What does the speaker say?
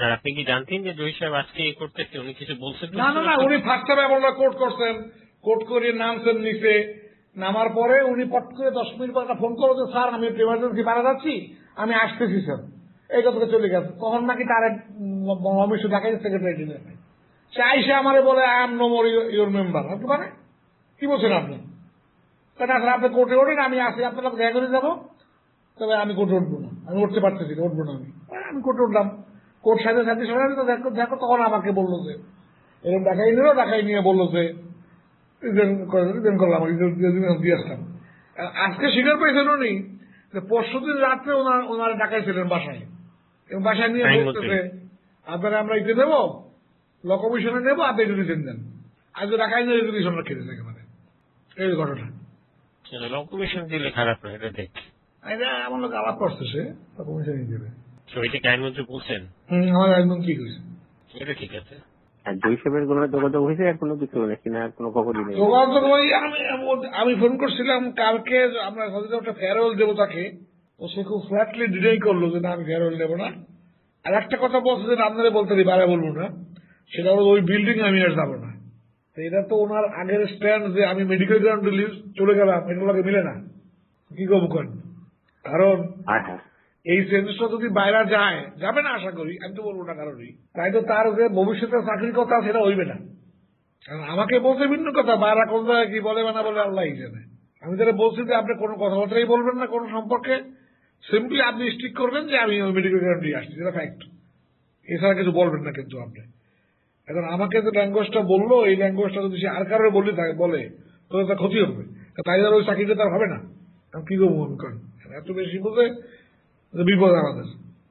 আর আপনি কি জানতেন যে জহির সাহেব আজকে এই করতেছে? উনি কিছু বলছেন? না না না, উনি ফার্স্ট টাইম এমনটা কোর্ট করছেন, কোর্ট করিয়ে নামছেন নিচে, নামার পরে উনি পট করে 10 মিনিট পর একটা ফোন করো যে স্যার আমি এমার্জেন্সি পারা যাচ্ছি, আমি আসতেছি স্যার, এই কথা চলে গেছে। তখন নাকি তার এক অমিশ ঢাকায় সেক্রেটারি সে আইসে আমারে বলে I am no more your member. মানে কি বলছেন আপনি? আসলে আপনি কোর্টে ওঠেন, আমি আসি আপনার সাথে দেখা করে যাবো, তবে আমি কোর্টে উঠবো না, আমি উঠতে পারতেছি না, উঠবো না। আমি কোর্টে উঠলাম, কোর্ট সাথে সাথে শোনা তো দেখো দেখো, তখন আমাকে বললো যে এরকম দেখাই নিল, দেখাই নিয়ে বললো যে রিজেন করলাম, দিয়ে আসলাম। আজকে স্বীকার পেয়েছেন উনি যে পরশুদিন রাত্রে ওনারা ডাকাইছিলেন বাসায়, এবং বাসায় নিয়ে বলতেছে আপনারা আমরা ইতে নেবো, ল কমিশনে নেবো, আপনি রিজেন দেন। আজ ডাকাই নিয়ে রেজুলেশন রাখে দিয়েছে একেবারে, এই ঘটনা। ল কমিশন দিলে খারাপ না, এটা ঠিক। এটা এমন লোক আলাপ করছে, সে ল কমিশন দেবে। ওইটা কি আইনমন্ত্রী বলছেন? আমার আইনমন্ত্রী কইছে এটা ঠিক আছে। আর জয় সাহেবের কোনো যোগাযোগ হয়েছে আর কোনো কিছু নাকি না, কোনো খবরই নেই? যোগাযোগ আমি ফোন করছিলাম কালকে, আমরা একটা ফেয়ারওয়েল দেবো তাকে, তো সে খুব ফ্ল্যাটলি ডিনাই করলো যে না আমি ফেয়ারওয়েল দেবো না। আর একটা কথা বলছে যে আপনারা বলতে দিই, বাইরে বলবো না, সেটা হলো ওই বিল্ডিং আমি আর যাবো না। তো এটা তো ওনার আগের স্ট্যান্ড যে আমি মেডিকেল গ্রাউন্ডে চলে গেলাম, এটা লাগে মিলে না। কি করবো করেন? কারণ এই সেন্সটা যদি বাইরে যায়, যাবে না আশা করি, আমি তো বলবো না কারণই, তাই তো তার যে ভবিষ্যতের চাকরির কথা সেটা হইবে না। কারণ আমাকে বলছে ভিন্ন কথা, বাইরে কোন জায়গায় কি বলে না বলে আল্লাহ জানে। আমি তাহলে বলছি যে আপনি কোনো কথাবার্তাই বলবেন না কোনো সম্পর্কে, সিম্পলি আপনি স্টিক করবেন যে আমি ওই মেডিকেল গ্রাউন্ডে আসছি, যেটা ফ্যাক্ট, এছাড়া কিছু বলবেন না। কিন্তু আপনি এখন আমাকে যে ল্যাঙ্গুয়েজটা বললো, এই ল্যাঙ্গুয়েজটা যদি সে আর কারোর বলে তাহলে তার ক্ষতি হবে, তাই ওই চাকরিটা তার হবে না। আমি কি করবো? আমি করেন এত বেশি বোঝে বিপদ আমাদের।